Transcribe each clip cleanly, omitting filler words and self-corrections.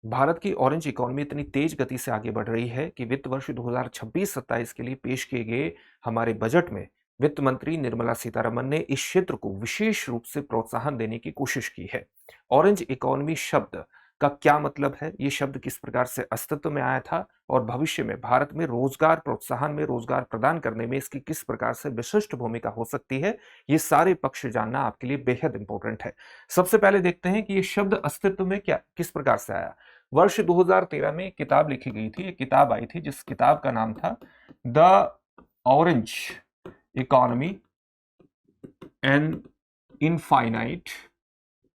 भारत की orange economy इतनी तेज गति से आगे बढ़ रही है कि वित्त वर्ष 2026-27 के लिए पेश किए गए हमारे बजट में वित्त मंत्री निर्मला सीतारमन ने इस क्षेत्र को विशेष रूप से प्रोत्साहन देने की कोशिश की है। ऑरेंज इकोनॉमी शब्द का क्या मतलब है, ये शब्द किस प्रकार से अस्तित्व में आया था और भविष्य में भारत में रोजगार प्रोत्साहन में, रोजगार प्रदान करने में इसकी किस प्रकार से विशिष्ट भूमिका हो सकती है, ये सारे पक्ष जानना आपके लिए बेहद इंपॉर्टेंट है। सबसे पहले देखते हैं कि ये शब्द अस्तित्व में क्या किस प्रकार से आया। वर्ष 2013 में एक किताब लिखी गई थी, एक किताब आई थी जिस किताब का नाम था the orange economy an infinite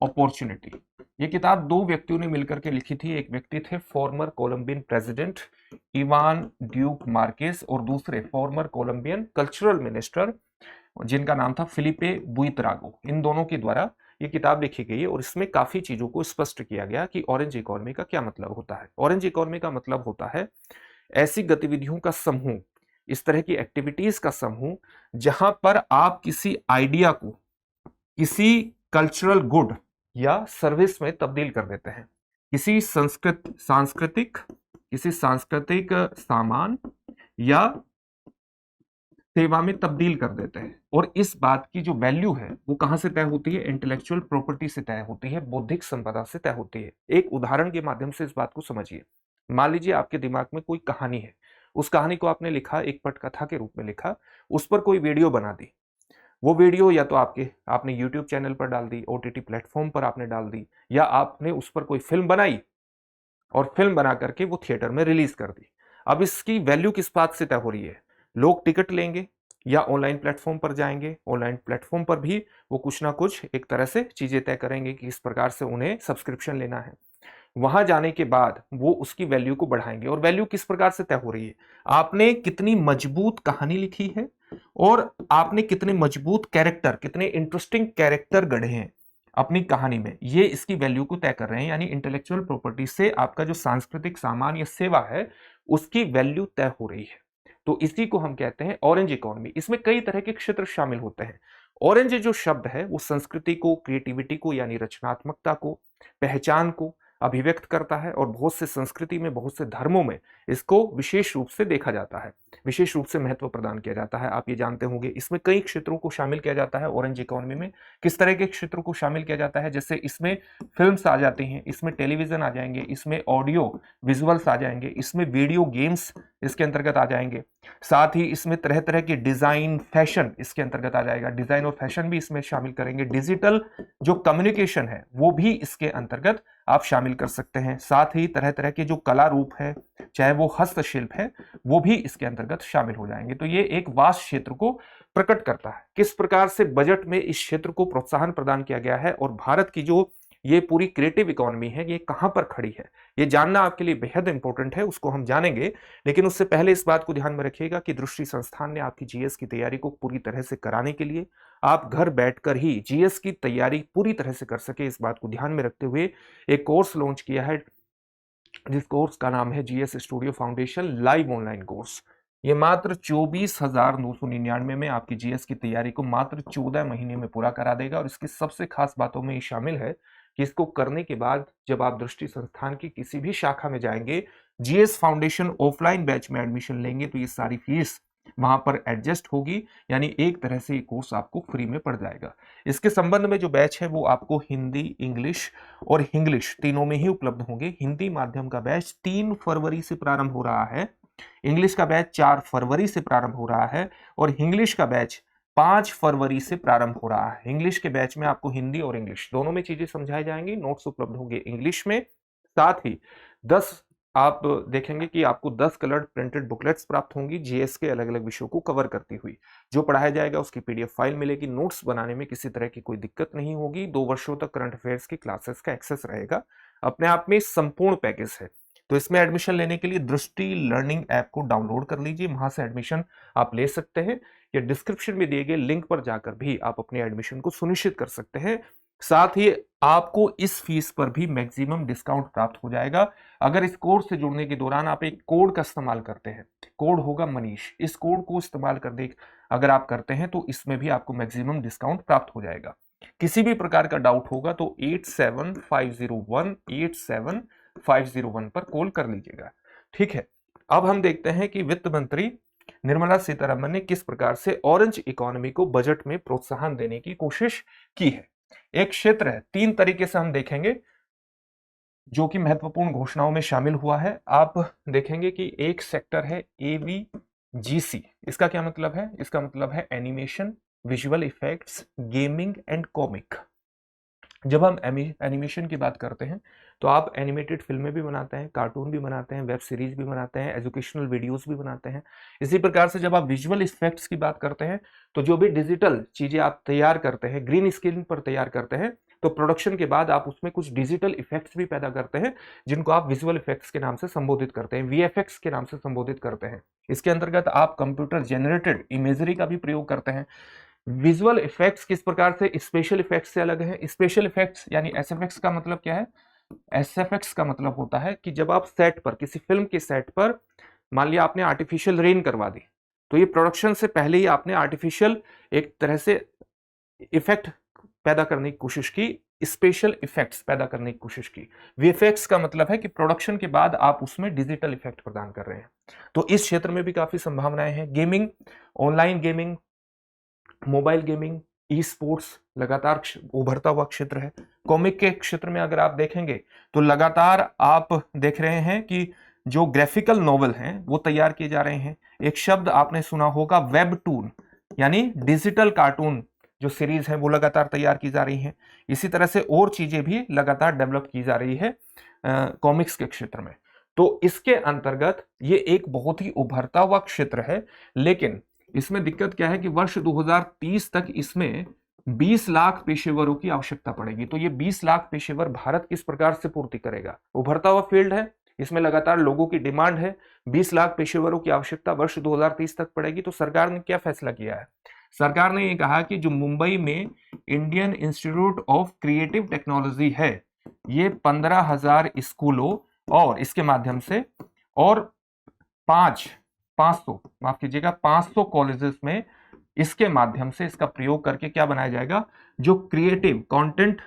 opportunity. ये किताब दो व्यक्तियों ने मिलकर के लिखी थी। एक व्यक्ति थे former Colombian president Ivan Duque Marquez और दूसरे फॉर्मर कोलंबियन कल्चरल मिनिस्टर जिनका नाम था फिलिपे बुइत्रागो। इन दोनों के द्वारा ये किताब लिखी गई है और इसमें काफी चीजों को स्पष्ट किया गया कि ऑरेंज इकोनॉमी का क्या मतलब होता है। ऑरेंज इकोनॉमी का मतलब होता है ऐसी गतिविधियों का समूह, इस तरह की एक्टिविटीज का समूह जहां पर आप किसी आइडिया को किसी कल्चरल गुड या सर्विस में तब्दील कर देते हैं, किसी सांस्कृतिक सामान या सेवा में तब्दील कर देते हैं। और इस बात की जो वैल्यू है वो कहां से तय होती है? इंटेलेक्चुअल प्रॉपर्टी से तय होती है, बौद्धिक संपदा से तय होती है। एक उदाहरण के माध्यम से इस बात को समझिए। मान लीजिए आपके दिमाग में कोई कहानी है, उस कहानी को आपने लिखा, एक पटकथा के रूप में लिखा, उस पर कोई वीडियो बना दी। वो वीडियो या तो आपने यूट्यूब चैनल पर डाल दी, ओटीटी प्लेटफॉर्म पर आपने डाल दी, या आपने उस पर कोई फिल्म बनाई और फिल्म बना करके वो थिएटर में रिलीज कर दी। अब इसकी वैल्यू किस बात से तय हो रही है? लोग टिकट लेंगे या ऑनलाइन प्लेटफॉर्म पर जाएंगे, ऑनलाइन प्लेटफॉर्म पर भी वो कुछ ना कुछ एक तरह से चीजें तय करेंगे कि इस प्रकार से उन्हें सब्सक्रिप्शन लेना है। वहां जाने के बाद वो उसकी वैल्यू को बढ़ाएंगे। और वैल्यू किस प्रकार से तय हो रही है? आपने कितनी मजबूत कहानी लिखी है और आपने कितने मजबूत कैरेक्टर, कितने इंटरेस्टिंग कैरेक्टर गढ़े हैं अपनी कहानी में, ये इसकी वैल्यू को तय कर रहे हैं। यानी इंटेलेक्चुअल प्रॉपर्टी से आपका जो सांस्कृतिक सामान या सेवा है उसकी वैल्यू तय हो रही है। तो इसी को हम कहते हैं ऑरेंज इकोनॉमी। इसमें कई तरह के क्षेत्र शामिल होते हैं। ऑरेंज जो शब्द है वो संस्कृति को, क्रिएटिविटी को यानी रचनात्मकता को, पहचान को अभिव्यक्त करता है और बहुत से संस्कृति में, बहुत से धर्मों में इसको विशेष रूप से देखा जाता है, विशेष रूप से महत्व प्रदान किया जाता है। आप ये जानते होंगे इसमें कई क्षेत्रों को शामिल किया जाता है। ऑरेंज इकोनॉमी में किस तरह के क्षेत्रों को शामिल किया जाता है? जैसे इसमें फिल्म्स आ जाती हैं, इसमें टेलीविजन आ जाएंगे, इसमें ऑडियो विजुअल्स आ जाएंगे, इसमें वीडियो गेम्स इसके अंतर्गत आ जाएंगे, साथ ही इसमें तरह तरह के डिजाइन, फैशन इसके अंतर्गत आ जाएगा, डिजाइन और फैशन भी इसमें शामिल करेंगे। डिजिटल जो कम्युनिकेशन है वो भी इसके अंतर्गत आप शामिल कर सकते हैं। साथ ही तरह तरह के जो कला रूप है, चाहे वो हस्तशिल्प है, वो भी इसके अंतर्गत शामिल हो जाएंगे। तो ये एक वास्ट क्षेत्र को प्रकट करता है। किस प्रकार से बजट में इस क्षेत्र को प्रोत्साहन प्रदान किया गया है और भारत की जो ये पूरी क्रिएटिव इकोनॉमी है ये कहां पर खड़ी है, ये जानना आपके लिए बेहद इंपॉर्टेंट है, उसको हम जानेंगे। लेकिन उससे पहले इस बात को ध्यान में रखिएगा कि दृष्टि संस्थान ने आपकी जीएस की तैयारी को पूरी तरह से कराने के लिए, आप घर बैठकर ही जीएस की तैयारी पूरी तरह से कर सके, इस बात को ध्यान में रखते हुए एक कोर्स लॉन्च किया है, जिस कोर्स का नाम है GS studio foundation live online course. ये मात्र 24,999 में आपकी जीएस की तैयारी को मात्र 14 महीने में पूरा करा देगा। और इसकी सबसे खास बातों में ये शामिल है कि इसको करने के बाद जब आप दृष्टि संस्थान की किसी भी शाखा में जाएंगे, जीएस फाउंडेशन ऑफलाइन बैच में एडमिशन लेंगे तो ये सारी फीस वहां पर एडजस्ट होगी। यानी एक तरह से ये कोर्स आपको फ्री में पड़ जाएगा। इसके संबंध में जो बैच है वो आपको हिंदी, इंग्लिश और इंग्लिश तीनों में ही उपलब्ध होंगे। हिंदी माध्यम का बैच 3 फरवरी से प्रारंभ हो रहा है, इंग्लिश का बैच 4 फरवरी से प्रारंभ हो रहा है और इंग्लिश का बैच 5 फरवरी से प्रारंभ हो रहा है। इंग्लिश के बैच में आपको हिंदी और इंग्लिश दोनों में चीजें समझाई जाएंगी, नोट्स उपलब्ध होंगे इंग्लिश में। साथ ही 10 आप देखेंगे कि आपको 10 कलर्ड प्रिंटेड बुकलेट्स प्राप्त होंगी जीएस के अलग अलग विषयों को कवर करती हुई। जो पढ़ाया जाएगा उसकी पीडीएफ फाइल मिलेगी। नोट्स बनाने में किसी तरह की कोई दिक्कत नहीं होगी। 2 वर्षों तक करंट अफेयर्स की क्लासेस का एक्सेस रहेगा। अपने आप में संपूर्ण पैकेज है। तो इसमें एडमिशन लेने के लिए दृष्टि लर्निंग ऐप को डाउनलोड कर लीजिए, वहां से एडमिशन आप ले सकते हैं या डिस्क्रिप्शन में दिए गए लिंक पर जाकर भी आप अपने एडमिशन को सुनिश्चित कर सकते हैं। साथ ही आपको इस फीस पर भी मैक्सिमम डिस्काउंट प्राप्त हो जाएगा अगर इस कोर्स से जुड़ने के दौरान आप एक कोड का इस्तेमाल करते हैं। कोड होगा मनीष। इस कोड को इस्तेमाल कर अगर आप करते हैं तो इसमें भी आपको मैक्सिमम डिस्काउंट प्राप्त हो जाएगा। किसी भी प्रकार का डाउट होगा तो 87501879 501 पर कॉल कर लीजिएगा। ठीक है, अब हम देखते हैं कि वित्त मंत्री निर्मला सीतारमण ने किस प्रकार से ऑरेंज इकोनॉमी को बजट में प्रोत्साहन देने की कोशिश की है। एक क्षेत्र है, 3 तरीके से हम देखेंगे जो कि महत्वपूर्ण घोषणाओं में शामिल हुआ है। आप देखेंगे कि एक सेक्टर है AVGC। इसका क्या मतलब है? इसका मतलब है animation, visual effects, gaming and comic. जब हम एनिमेशन की बात करते हैं तो आप एनिमेटेड फिल्में भी बनाते हैं, कार्टून भी बनाते हैं, वेब सीरीज भी बनाते हैं, एजुकेशनल वीडियोस भी बनाते हैं। इसी प्रकार से जब आप विजुअल इफेक्ट्स की बात करते हैं तो जो भी डिजिटल चीजें आप तैयार करते हैं, ग्रीन स्क्रीन पर तैयार करते हैं, तो प्रोडक्शन के बाद आप उसमें कुछ डिजिटल इफेक्ट्स भी पैदा करते हैं जिनको आप विजुअल इफेक्ट्स के नाम से संबोधित करते हैं, VFX के नाम से संबोधित करते हैं। इसके अंतर्गत आप कंप्यूटर जनरेटेड इमेजरी का भी प्रयोग करते हैं। विजुअल इफेक्ट्स किस प्रकार से स्पेशल इफेक्ट्स से अलग है? स्पेशल इफेक्ट्स यानी SFX का मतलब क्या है? SFX का मतलब होता है कि जब आप सेट पर, किसी फिल्म के सेट पर मान लिया आपने आर्टिफिशियल रेन करवा दी, तो ये प्रोडक्शन से पहले ही आपने आर्टिफिशियल एक तरह से इफेक्ट पैदा करने की कोशिश की, स्पेशल इफेक्ट्स पैदा करने की कोशिश की। VFX का मतलब है कि प्रोडक्शन के बाद आप उसमें डिजिटल इफेक्ट प्रदान कर रहे हैं। तो इस क्षेत्र में भी काफी संभावनाएं हैं। Gaming, online gaming, mobile gaming, e sports लगातार उभरता हुआ क्षेत्र है। कॉमिक के क्षेत्र में अगर आप देखेंगे तो लगातार आप देख रहे हैं कि जो ग्राफिकल नॉवल हैं वो तैयार किए जा रहे हैं। एक शब्द आपने सुना होगा वेबटून, यानी डिजिटल कार्टून जो सीरीज है वो लगातार तैयार की जा रही है। इसी तरह से और चीजें भी लगातार डेवलप की जा रही है कॉमिक्स के क्षेत्र में। तो इसके अंतर्गत ये एक बहुत ही उभरता हुआ क्षेत्र है, लेकिन इसमें दिक्कत क्या है कि वर्ष 2030 तक इसमें 20 लाख पेशेवरों की आवश्यकता पड़ेगी। तो ये 20 लाख पेशेवर भारत किस प्रकार से पूर्ति करेगा? उभरता हुआ फील्ड है, इसमें लगातार लोगों की डिमांड है, 20 लाख पेशेवरों की आवश्यकता वर्ष 2030 तक पड़ेगी। तो सरकार ने क्या फैसला किया है? सरकार ने ये कहा कि जो मुंबई में Indian institute of creative technology है, ये 15,000 स्कूलों और इसके माध्यम से और 500 माफ कीजिएगा 500 कॉलेजेस में इसके माध्यम से इसका प्रयोग करके क्या बनाया जाएगा? जो कंटेंट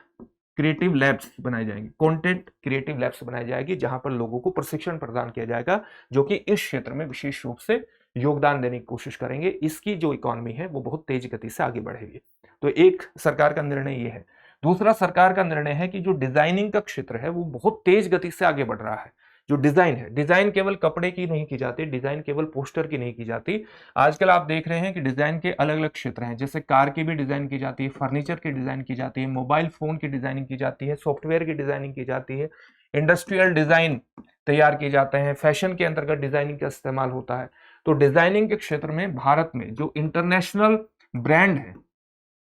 क्रिएटिव लैब्स बनाए जाएंगे, कंटेंट क्रिएटिव लैब्स बनाई जाएगी, जहां पर लोगों को प्रशिक्षण प्रदान किया जाएगा जो कि इस क्षेत्र में विशेष रूप से योगदान देने की कोशिश करेंगे। इसकी जो इकोनॉमी है वो बहुत तेज गति से आगे बढ़ेगी। तो एक सरकार का निर्णय ये है। दूसरा सरकार का निर्णय है कि जो डिजाइनिंग का क्षेत्र है वो बहुत तेज गति से आगे बढ़ रहा है। जो डिजाइन है, डिजाइन केवल कपड़े की नहीं की जाती, डिजाइन केवल पोस्टर की नहीं की जाती। आजकल आप देख रहे हैं कि डिजाइन के अलग अलग क्षेत्र हैं, जैसे कार की भी डिजाइन की जाती है, फर्नीचर की डिजाइन की जाती है, मोबाइल फोन की डिजाइनिंग की जाती है, सॉफ्टवेयर की डिजाइनिंग की जाती है, इंडस्ट्रियल डिजाइन तैयार किए जाते हैं, फैशन के अंतर्गत डिजाइनिंग का इस्तेमाल होता है। तो डिजाइनिंग के क्षेत्र में भारत में जो इंटरनेशनल ब्रांड है,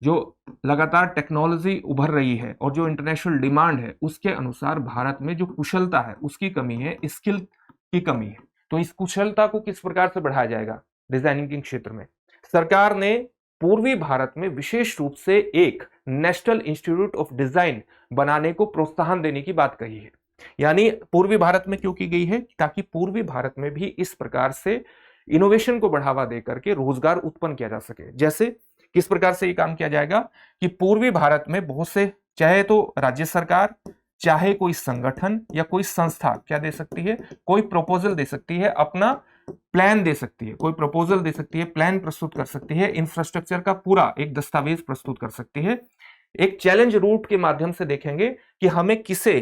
जो लगातार टेक्नोलॉजी उभर रही है और जो इंटरनेशनल डिमांड है, उसके अनुसार भारत में जो कुशलता है उसकी कमी है, स्किल की कमी है। तो इस कुशलता को किस प्रकार से बढ़ाया जाएगा? डिजाइनिंग के क्षेत्र में सरकार ने पूर्वी भारत में विशेष रूप से एक नेशनल इंस्टीट्यूट ऑफ डिजाइन बनाने को प्रोत्साहन देने की बात कही है। यानी पूर्वी भारत में क्यों की गई है? ताकि पूर्वी भारत में भी इस प्रकार से इनोवेशन को बढ़ावा देकर के रोजगार उत्पन्न किया जा सके। जैसे किस प्रकार से ये काम किया जाएगा कि पूर्वी भारत में बहुत से, चाहे तो राज्य सरकार, चाहे कोई संगठन या कोई संस्था क्या दे सकती है? कोई प्रपोजल दे सकती है, अपना प्लान दे सकती है, कोई प्रपोजल दे सकती है, प्लान प्रस्तुत कर सकती है, इंफ्रास्ट्रक्चर का पूरा एक दस्तावेज प्रस्तुत कर सकती है। एक चैलेंज रूट के माध्यम से देखेंगे कि हमें किसे,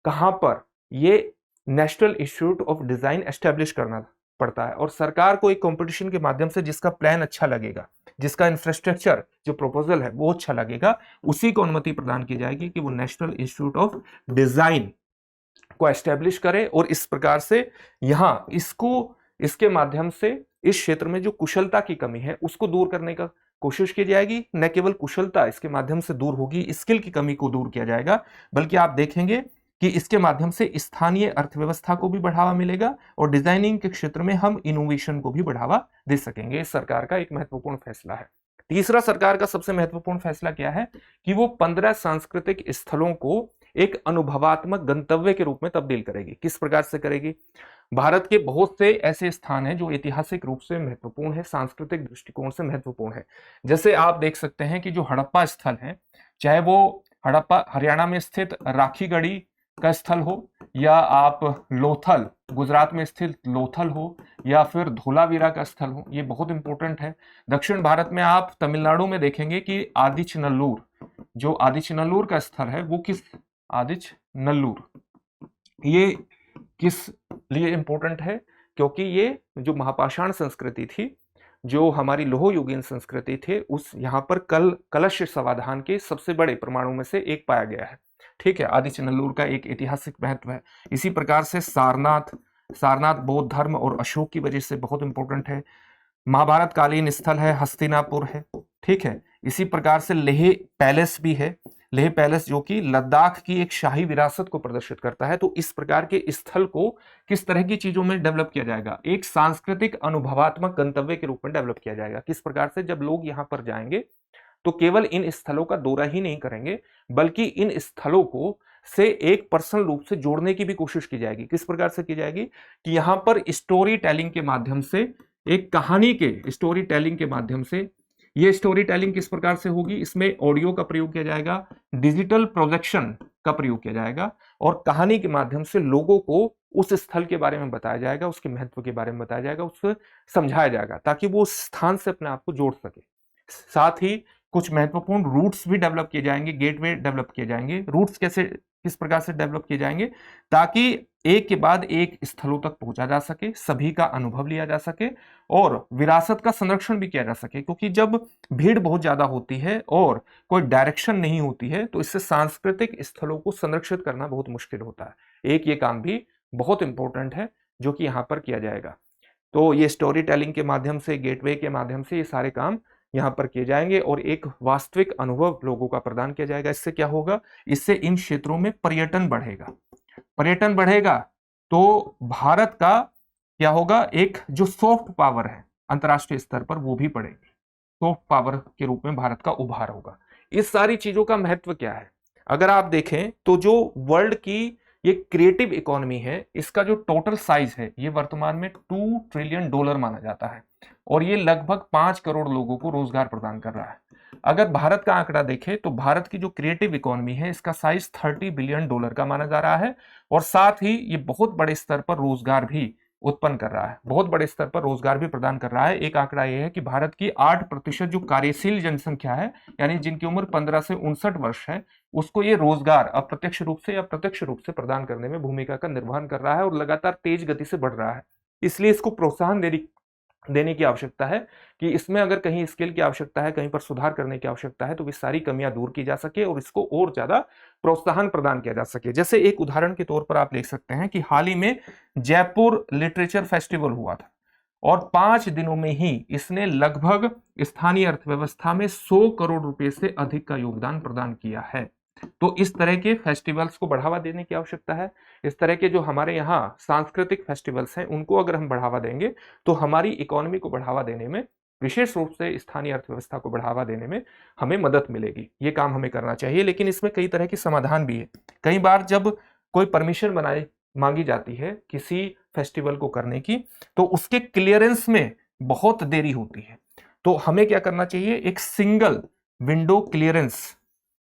कहां पर ये national institute of design establish करना पड़ता है, और सरकार को एक कंपटीशन के माध्यम से जिसका प्लान अच्छा लगेगा, जिसका इंफ्रास्ट्रक्चर जो प्रपोजल है वो अच्छा लगेगा, उसी को अनुमति प्रदान की जाएगी कि वो नेशनल इंस्टीट्यूट ऑफ डिजाइन को एस्टेब्लिश करे। और इस प्रकार से यहां इसके माध्यम से इस क्षेत्र में जो कुशलता की कमी है उसको दूर करने का कोशिश की जाएगी। न केवल कुशलता इसके माध्यम से दूर होगी, स्किल की कमी को दूर किया जाएगा, बल्कि आप देखेंगे कि इसके माध्यम से स्थानीय अर्थव्यवस्था को भी बढ़ावा मिलेगा और डिजाइनिंग के क्षेत्र में हम इनोवेशन को भी बढ़ावा दे सकेंगे। सरकार का एक महत्वपूर्ण फैसला है। तीसरा सरकार का सबसे महत्वपूर्ण फैसला क्या है कि वो 15 सांस्कृतिक स्थलों को एक अनुभवात्मक गंतव्य के रूप में तब्दील करेगी। किस प्रकार से करेगी? भारत के बहुत से ऐसे स्थान हैं जो ऐतिहासिक रूप से महत्वपूर्ण है, सांस्कृतिक दृष्टिकोण से महत्वपूर्ण है। जैसे आप देख सकते हैं कि जो हड़प्पा स्थल है, चाहे वो हड़प्पा हरियाणा में स्थित राखीगढ़ी का स्थल हो, या आप लोथल, गुजरात में स्थित लोथल हो, या फिर धोलावीरा का स्थल हो, ये बहुत इंपॉर्टेंट है। दक्षिण भारत में आप तमिलनाडु में देखेंगे कि आदिचनल्लूर, जो आदिचनल्लूर का स्थल है वो किस, आदिचनल्लूर, ये किस लिए इंपॉर्टेंट है, क्योंकि ये जो महापाषाण संस्कृति थी, जो हमारी लोह युगीन संस्कृति थे, उस यहाँ पर कलश समाधान के सबसे बड़े प्रमाणों में से एक पाया गया है। ठीक है, आदिचनल्लूर का एक ऐतिहासिक महत्व है। इसी प्रकार से सारनाथ बौद्ध धर्म और अशोक की वजह से बहुत इंपॉर्टेंट है। महाभारत कालीन स्थल है, हस्तिनापुर है। ठीक है, इसी प्रकार से लेह पैलेस भी है, लेह पैलेस जो कि लद्दाख की एक शाही विरासत को प्रदर्शित करता है। तो इस प्रकार के स्थल को किस तरह की चीजों में डेवलप किया जाएगा, एक सांस्कृतिक अनुभवात्मक गंतव्य के रूप में डेवलप किया जाएगा। किस प्रकार से, जब लोग यहां पर जाएंगे तो केवल इन स्थलों का दौरा ही नहीं करेंगे, बल्कि इन स्थलों को से एक पर्सनल रूप से जोड़ने की भी कोशिश की जाएगी। किस प्रकार से की जाएगी कि यहां पर स्टोरी टेलिंग के माध्यम से, एक कहानी के स्टोरी टेलिंग के माध्यम से, ये स्टोरी टेलिंग किस प्रकार से होगी, इसमें ऑडियो का प्रयोग किया जाएगा, डिजिटल प्रोजेक्शन का प्रयोग किया जाएगा, और कहानी के माध्यम से लोगों को उस स्थल के बारे में बताया जाएगा, उसके महत्व के बारे में बताया जाएगा, उससे समझाया जाएगा, ताकि वो उस स्थान से अपने आप को जोड़ सके। साथ ही कुछ महत्वपूर्ण रूट्स भी डेवलप किए जाएंगे, गेटवे डेवलप किए जाएंगे। रूट्स कैसे, किस प्रकार से डेवलप किए जाएंगे, ताकि एक के बाद एक स्थलों तक पहुंचा जा सके, सभी का अनुभव लिया जा सके और विरासत का संरक्षण भी किया जा सके। क्योंकि जब भीड़ बहुत ज्यादा होती है और कोई डायरेक्शन नहीं होती है, तो इससे सांस्कृतिक स्थलों को संरक्षित करना बहुत मुश्किल होता है। एक ये काम भी बहुत इंपॉर्टेंट है जो कि यहाँ पर किया जाएगा। तो ये स्टोरी टेलिंग के माध्यम से, गेटवे के माध्यम से ये सारे काम यहाँ पर किए जाएंगे और एक वास्तविक अनुभव लोगों का प्रदान किया जाएगा। इससे क्या होगा, इससे इन क्षेत्रों में पर्यटन बढ़ेगा। पर्यटन बढ़ेगा तो भारत का क्या होगा, एक जो सॉफ्ट पावर है अंतर्राष्ट्रीय स्तर पर वो भी बढ़ेगी। सॉफ्ट पावर के रूप में भारत का उभार होगा। इस सारी चीजों का महत्व क्या है, अगर आप देखें तो जो वर्ल्ड की ये क्रिएटिव इकोनॉमी है, इसका जो टोटल साइज है ये वर्तमान में $2 ट्रिलियन माना जाता है और ये लगभग 5 करोड़ लोगों को रोजगार प्रदान कर रहा है। अगर भारत का आंकड़ा देखें तो भारत की जो क्रिएटिव इकोनॉमी है इसका साइज $30 बिलियन का माना जा रहा है और साथ ही ये बहुत बड़े स्तर पर रोजगार भी उत्पन्न कर रहा है, बहुत बड़े स्तर पर रोजगार भी प्रदान कर रहा है। एक आंकड़ा यह है कि भारत की 8% जो कार्यशील जनसंख्या है, यानी जिनकी उम्र 15 से 59 वर्ष है, उसको ये रोजगार अप्रत्यक्ष रूप से या प्रत्यक्ष रूप से प्रदान करने में भूमिका का निर्वहन कर रहा है और लगातार तेज गति से बढ़ रहा है। इसलिए इसको प्रोत्साहन देने की आवश्यकता है कि इसमें अगर कहीं स्किल की आवश्यकता है, कहीं पर सुधार करने की आवश्यकता है, तो वे सारी कमियां दूर की जा सके और इसको और ज्यादा प्रोत्साहन प्रदान किया जा सके। जैसे एक उदाहरण के तौर पर आप देख सकते हैं कि हाल ही में जयपुर लिटरेचर फेस्टिवल हुआ था और 5 दिनों में ही इसने लगभग स्थानीय अर्थव्यवस्था में 100 करोड़ रुपए से अधिक का योगदान प्रदान किया है। तो इस तरह के फेस्टिवल्स को बढ़ावा देने की आवश्यकता है। इस तरह के जो हमारे यहाँ सांस्कृतिक फेस्टिवल्स हैं उनको अगर हम बढ़ावा देंगे तो हमारी इकोनॉमी को बढ़ावा देने में, विशेष रूप से स्थानीय अर्थव्यवस्था को बढ़ावा देने में हमें मदद मिलेगी। ये काम हमें करना चाहिए, लेकिन इसमें कई तरह के समाधान भी है। कई बार जब कोई परमिशन मांगी जाती है किसी फेस्टिवल को करने की, तो उसके क्लियरेंस में बहुत देरी होती है। तो हमें क्या करना चाहिए, एक सिंगल विंडो क्लियरेंस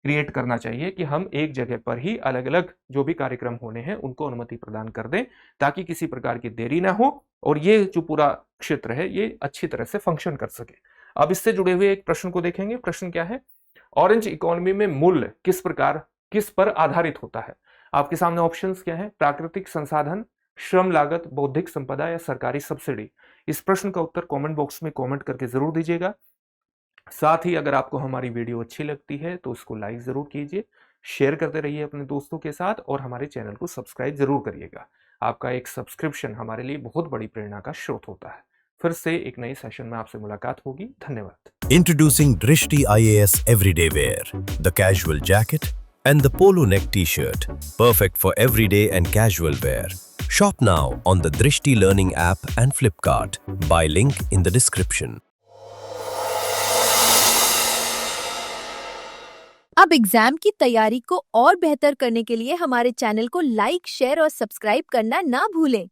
क्रिएट करना चाहिए कि हम एक जगह पर ही अलग अलग जो भी कार्यक्रम होने हैं उनको अनुमति प्रदान कर दें, ताकि किसी प्रकार की देरी ना हो और ये जो पूरा क्षेत्र है ये अच्छी तरह से फंक्शन कर सके। अब इससे जुड़े हुए एक प्रश्न को देखेंगे। प्रश्न क्या है, ऑरेंज इकोनॉमी में मूल्य किस पर आधारित होता है। आपके सामने ऑप्शंस क्या है, प्राकृतिक संसाधन, श्रम लागत, बौद्धिक संपदा या सरकारी सब्सिडी। इस प्रश्न का उत्तर कमेंट बॉक्स में कमेंट करके जरूर दीजिएगा। साथ ही अगर आपको हमारी वीडियो अच्छी लगती है तो इसको लाइक जरूर कीजिए, शेयर करते रहिए अपने दोस्तों के साथ और हमारे चैनल को सब्सक्राइब जरूर करिएगा। आपका एक सब्सक्रिप्शन हमारे लिए बहुत बड़ी प्रेरणा का स्रोत होता है। फिर से एक नए सेशन में आपसे मुलाकात होगी। धन्यवाद। Introducing Drishti IAS Everyday Wear, the casual jacket and the polo neck t-shirt, perfect for everyday and casual wear. Shop now on the Drishti Learning app and Flipkart. Buy link in the description. अब exam की तैयारी को और बेहतर करने के लिए हमारे चैनल को लाइक, शेयर और सब्सक्राइब करना ना भूलें।